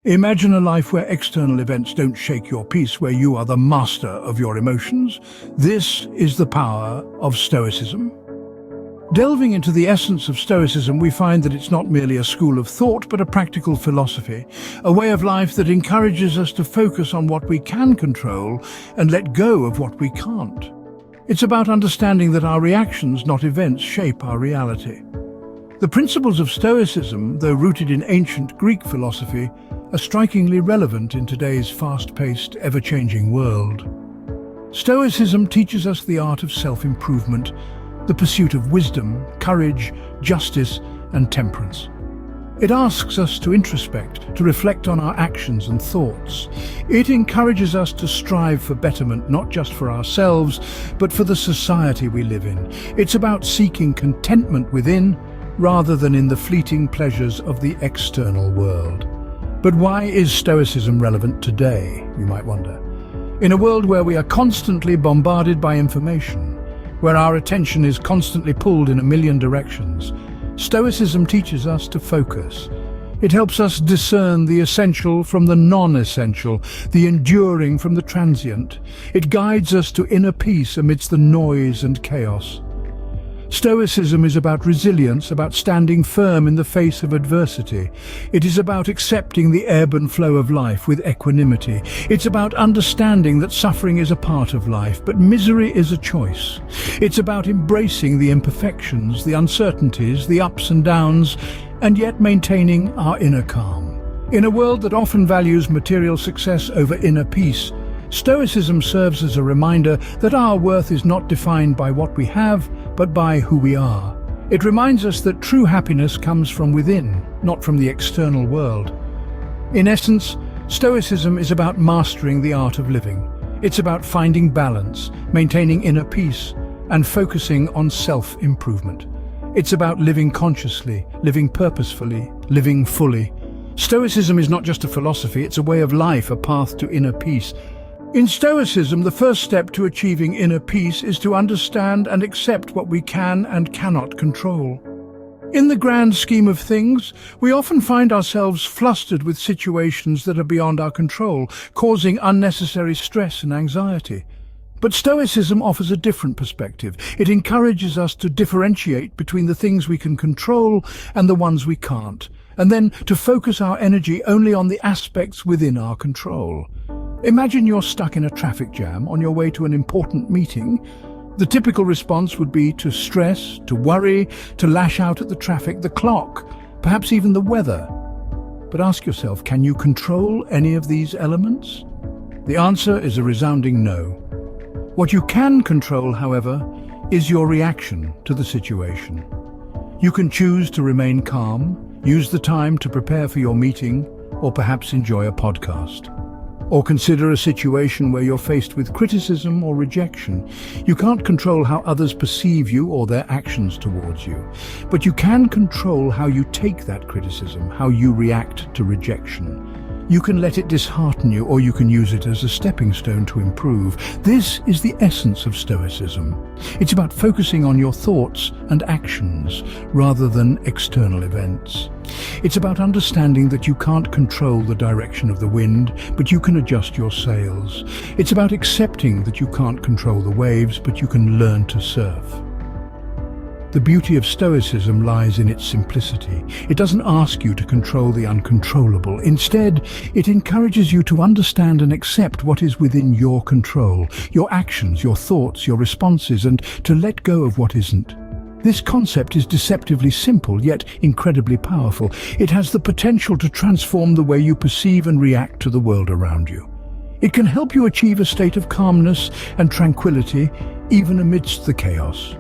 Imagine a life where external events don't shake your peace, where you are the master of your emotions. This is the power of Stoicism. Delving into the essence of Stoicism, we find that it's not merely a school of thought, but a practical philosophy, a way of life that encourages us to focus on what we can control and let go of what we can't. It's about understanding that our reactions, not events, shape our reality. The principles of Stoicism, though rooted in ancient Greek philosophy, are strikingly relevant in today's fast-paced, ever-changing world. Stoicism teaches us the art of self-improvement, the pursuit of wisdom, courage, justice, and temperance. It asks us to introspect, to reflect on our actions and thoughts. It encourages us to strive for betterment, not just for ourselves, but for the society we live in. It's about seeking contentment within, rather than in the fleeting pleasures of the external world. But why is Stoicism relevant today, you might wonder? In a world where we are constantly bombarded by information, where our attention is constantly pulled in a million directions, Stoicism teaches us to focus. It helps us discern the essential from the non-essential, the enduring from the transient. It guides us to inner peace amidst the noise and chaos. Stoicism is about resilience, about standing firm in the face of adversity. It is about accepting the ebb and flow of life with equanimity. It's about understanding that suffering is a part of life, but misery is a choice. It's about embracing the imperfections, the uncertainties, the ups and downs, and yet maintaining our inner calm. In a world that often values material success over inner peace, Stoicism serves as a reminder that our worth is not defined by what we have, but by who we are. It reminds us that true happiness comes from within, not from the external world. In essence, Stoicism is about mastering the art of living. It's about finding balance, maintaining inner peace, and focusing on self-improvement. It's about living consciously, living purposefully, living fully. Stoicism is not just a philosophy, it's a way of life, a path to inner peace. In Stoicism, the first step to achieving inner peace is to understand and accept what we can and cannot control. In the grand scheme of things, we often find ourselves flustered with situations that are beyond our control, causing unnecessary stress and anxiety. But Stoicism offers a different perspective. It encourages us to differentiate between the things we can control and the ones we can't, and then to focus our energy only on the aspects within our control. Imagine you're stuck in a traffic jam on your way to an important meeting. The typical response would be to stress, to worry, to lash out at the traffic, the clock, perhaps even the weather. But ask yourself, can you control any of these elements? The answer is a resounding no. What you can control, however, is your reaction to the situation. You can choose to remain calm, use the time to prepare for your meeting, or perhaps enjoy a podcast. Or consider a situation where you're faced with criticism or rejection. You can't control how others perceive you or their actions towards you, but you can control how you take that criticism, how you react to rejection. You can let it dishearten you, or you can use it as a stepping stone to improve. This is the essence of Stoicism. It's about focusing on your thoughts and actions rather than external events. It's about understanding that you can't control the direction of the wind, but you can adjust your sails. It's about accepting that you can't control the waves, but you can learn to surf. The beauty of Stoicism lies in its simplicity. It doesn't ask you to control the uncontrollable. Instead, it encourages you to understand and accept what is within your control, your actions, your thoughts, your responses, and to let go of what isn't. This concept is deceptively simple, yet incredibly powerful. It has the potential to transform the way you perceive and react to the world around you. It can help you achieve a state of calmness and tranquility, even amidst the chaos.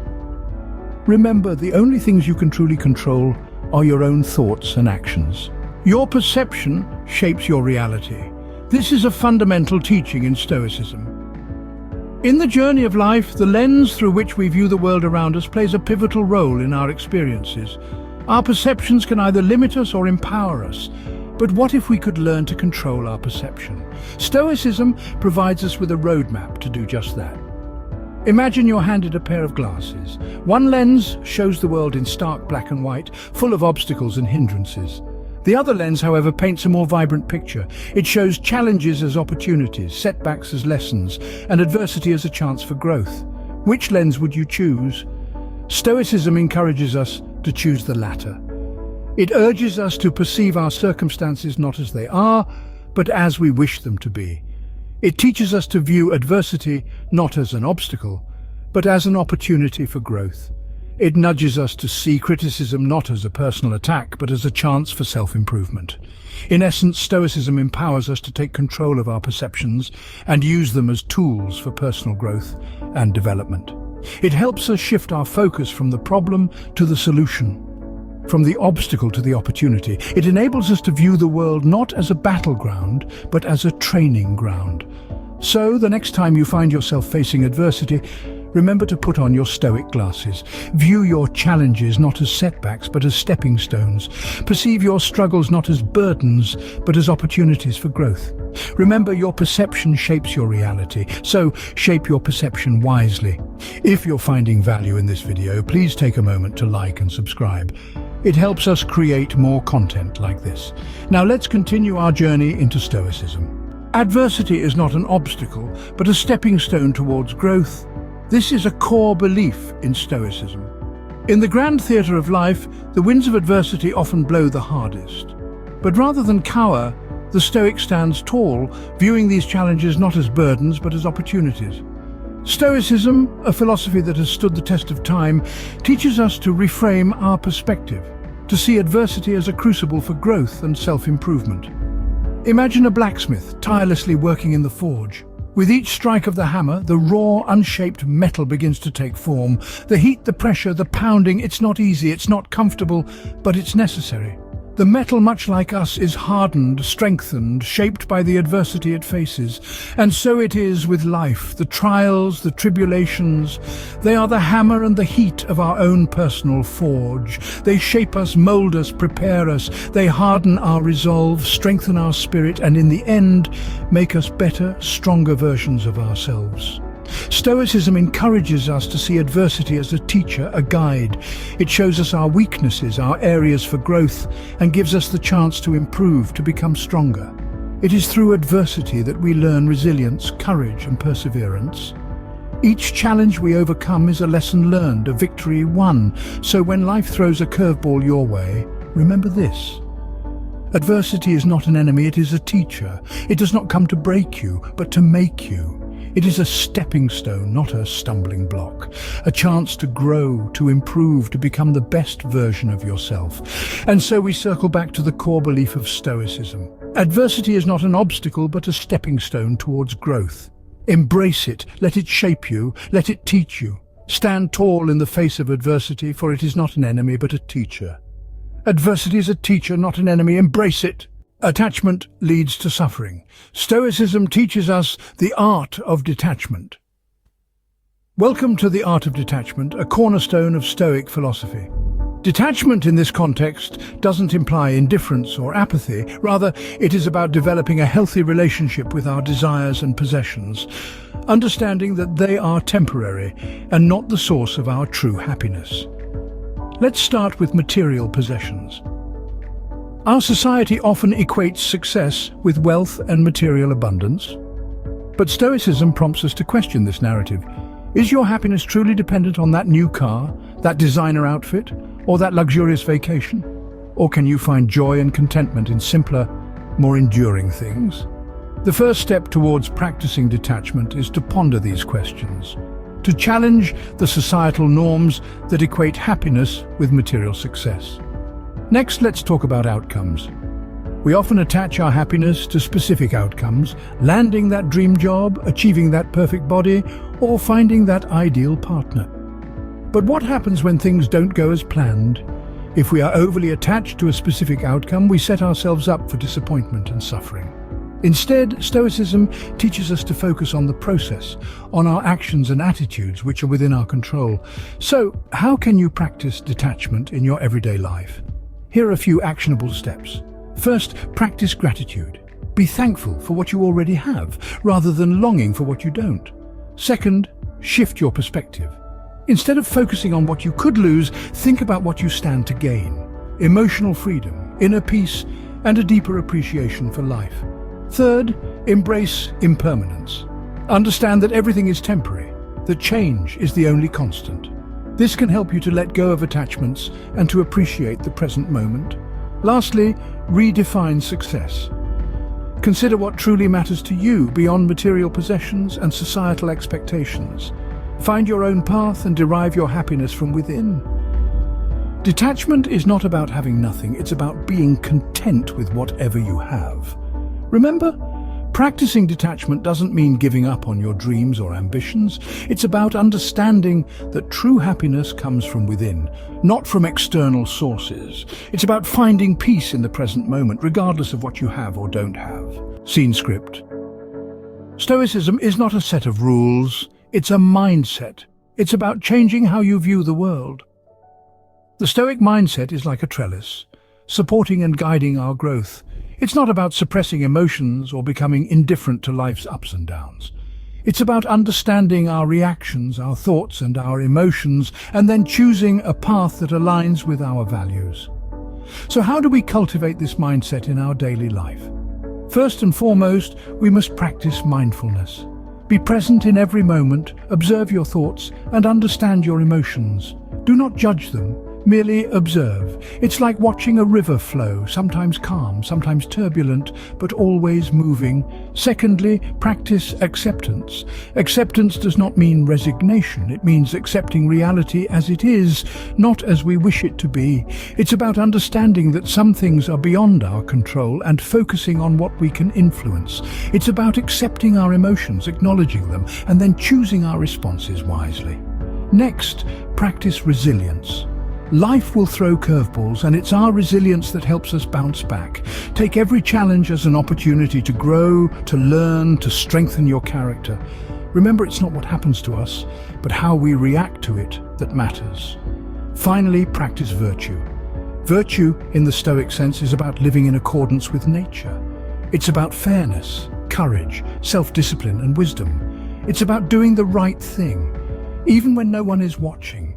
Remember, the only things you can truly control are your own thoughts and actions. Your perception shapes your reality. This is a fundamental teaching in Stoicism. In the journey of life, the lens through which we view the world around us plays a pivotal role in our experiences. Our perceptions can either limit us or empower us. But what if we could learn to control our perception? Stoicism provides us with a roadmap to do just that. Imagine you're handed a pair of glasses. One lens shows the world in stark black and white, full of obstacles and hindrances. The other lens, however, paints a more vibrant picture. It shows challenges as opportunities, setbacks as lessons, and adversity as a chance for growth. Which lens would you choose? Stoicism encourages us to choose the latter. It urges us to perceive our circumstances not as they are, but as we wish them to be. It teaches us to view adversity not as an obstacle, but as an opportunity for growth. It nudges us to see criticism not as a personal attack, but as a chance for self-improvement. In essence, Stoicism empowers us to take control of our perceptions and use them as tools for personal growth and development. It helps us shift our focus from the problem to the solution, from the obstacle to the opportunity. It enables us to view the world not as a battleground, but as a training ground. So, the next time you find yourself facing adversity, remember to put on your Stoic glasses. View your challenges not as setbacks, but as stepping stones. Perceive your struggles not as burdens, but as opportunities for growth. Remember, your perception shapes your reality, so shape your perception wisely. If you're finding value in this video, please take a moment to like and subscribe. It helps us create more content like this. Now let's continue our journey into Stoicism. Adversity is not an obstacle, but a stepping stone towards growth. This is a core belief in Stoicism. In the grand theatre of life, the winds of adversity often blow the hardest. But rather than cower, the Stoic stands tall, viewing these challenges not as burdens, but as opportunities. Stoicism, a philosophy that has stood the test of time, teaches us to reframe our perspective, to see adversity as a crucible for growth and self-improvement. Imagine a blacksmith tirelessly working in the forge. With each strike of the hammer, the raw, unshaped metal begins to take form. The heat, the pressure, the pounding, it's not easy, it's not comfortable, but it's necessary. The metal, much like us, is hardened, strengthened, shaped by the adversity it faces. And so it is with life. The trials, the tribulations, they are the hammer and the heat of our own personal forge. They shape us, mold us, prepare us. They harden our resolve, strengthen our spirit, and in the end, make us better, stronger versions of ourselves. Stoicism encourages us to see adversity as a teacher, a guide. It shows us our weaknesses, our areas for growth, and gives us the chance to improve, to become stronger. It is through adversity that we learn resilience, courage, and perseverance. Each challenge we overcome is a lesson learned, a victory won. So when life throws a curveball your way, remember this. Adversity is not an enemy, it is a teacher. It does not come to break you, but to make you. It is a stepping stone, not a stumbling block. A chance to grow, to improve, to become the best version of yourself. And so we circle back to the core belief of Stoicism. Adversity is not an obstacle, but a stepping stone towards growth. Embrace it, let it shape you, let it teach you. Stand tall in the face of adversity, for it is not an enemy, but a teacher. Adversity is a teacher, not an enemy. Embrace it. Attachment leads to suffering. Stoicism teaches us the art of detachment. Welcome to the Art of Detachment, a cornerstone of Stoic philosophy. Detachment in this context doesn't imply indifference or apathy. Rather, it is about developing a healthy relationship with our desires and possessions, understanding that they are temporary and not the source of our true happiness. Let's start with material possessions. Our society often equates success with wealth and material abundance. But Stoicism prompts us to question this narrative. Is your happiness truly dependent on that new car, that designer outfit, or that luxurious vacation? Or can you find joy and contentment in simpler, more enduring things? The first step towards practicing detachment is to ponder these questions, to challenge the societal norms that equate happiness with material success. Next, let's talk about outcomes. We often attach our happiness to specific outcomes, landing that dream job, achieving that perfect body, or finding that ideal partner. But what happens when things don't go as planned? If we are overly attached to a specific outcome, we set ourselves up for disappointment and suffering. Instead, Stoicism teaches us to focus on the process, on our actions and attitudes which are within our control. So, how can you practice detachment in your everyday life? Here are a few actionable steps. First, practice gratitude. Be thankful for what you already have, rather than longing for what you don't. Second, shift your perspective. Instead of focusing on what you could lose, think about what you stand to gain. Emotional freedom, inner peace, and a deeper appreciation for life. Third, embrace impermanence. Understand that everything is temporary, that change is the only constant. This can help you to let go of attachments and to appreciate the present moment. Lastly, redefine success. Consider what truly matters to you beyond material possessions and societal expectations. Find your own path and derive your happiness from within. Detachment is not about having nothing, it's about being content with whatever you have. Remember, practicing detachment doesn't mean giving up on your dreams or ambitions. It's about understanding that true happiness comes from within, not from external sources. It's about finding peace in the present moment, regardless of what you have or don't have. Scene script. Stoicism is not a set of rules, it's a mindset. It's about changing how you view the world. The Stoic mindset is like a trellis, supporting and guiding our growth. It's not about suppressing emotions or becoming indifferent to life's ups and downs. It's about understanding our reactions, our thoughts and our emotions, and then choosing a path that aligns with our values. So how do we cultivate this mindset in our daily life? First and foremost, we must practice mindfulness. Be present in every moment, observe your thoughts, and understand your emotions. Do not judge them. Merely observe. It's like watching a river flow, sometimes calm, sometimes turbulent, but always moving. Secondly, practice acceptance. Acceptance does not mean resignation. It means accepting reality as it is, not as we wish it to be. It's about understanding that some things are beyond our control and focusing on what we can influence. It's about accepting our emotions, acknowledging them, and then choosing our responses wisely. Next, practice resilience. Life will throw curveballs, and it's our resilience that helps us bounce back. Take every challenge as an opportunity to grow, to learn, to strengthen your character. Remember, it's not what happens to us, but how we react to it that matters. Finally, practice virtue. Virtue, in the Stoic sense, is about living in accordance with nature. It's about fairness, courage, self-discipline, and wisdom. It's about doing the right thing, even when no one is watching.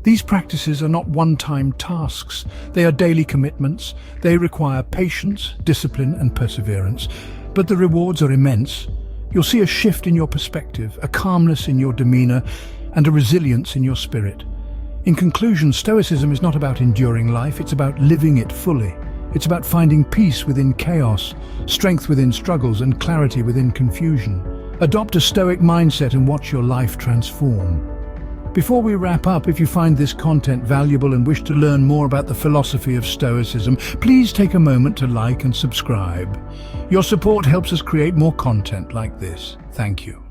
These practices are not one-time tasks. They are daily commitments. They require patience, discipline, and perseverance. But the rewards are immense. You'll see a shift in your perspective, a calmness in your demeanor, and a resilience in your spirit. In conclusion, Stoicism is not about enduring life, it's about living it fully. It's about finding peace within chaos, strength within struggles, and clarity within confusion. Adopt a Stoic mindset and watch your life transform. Before we wrap up, if you find this content valuable and wish to learn more about the philosophy of Stoicism, please take a moment to like and subscribe. Your support helps us create more content like this. Thank you.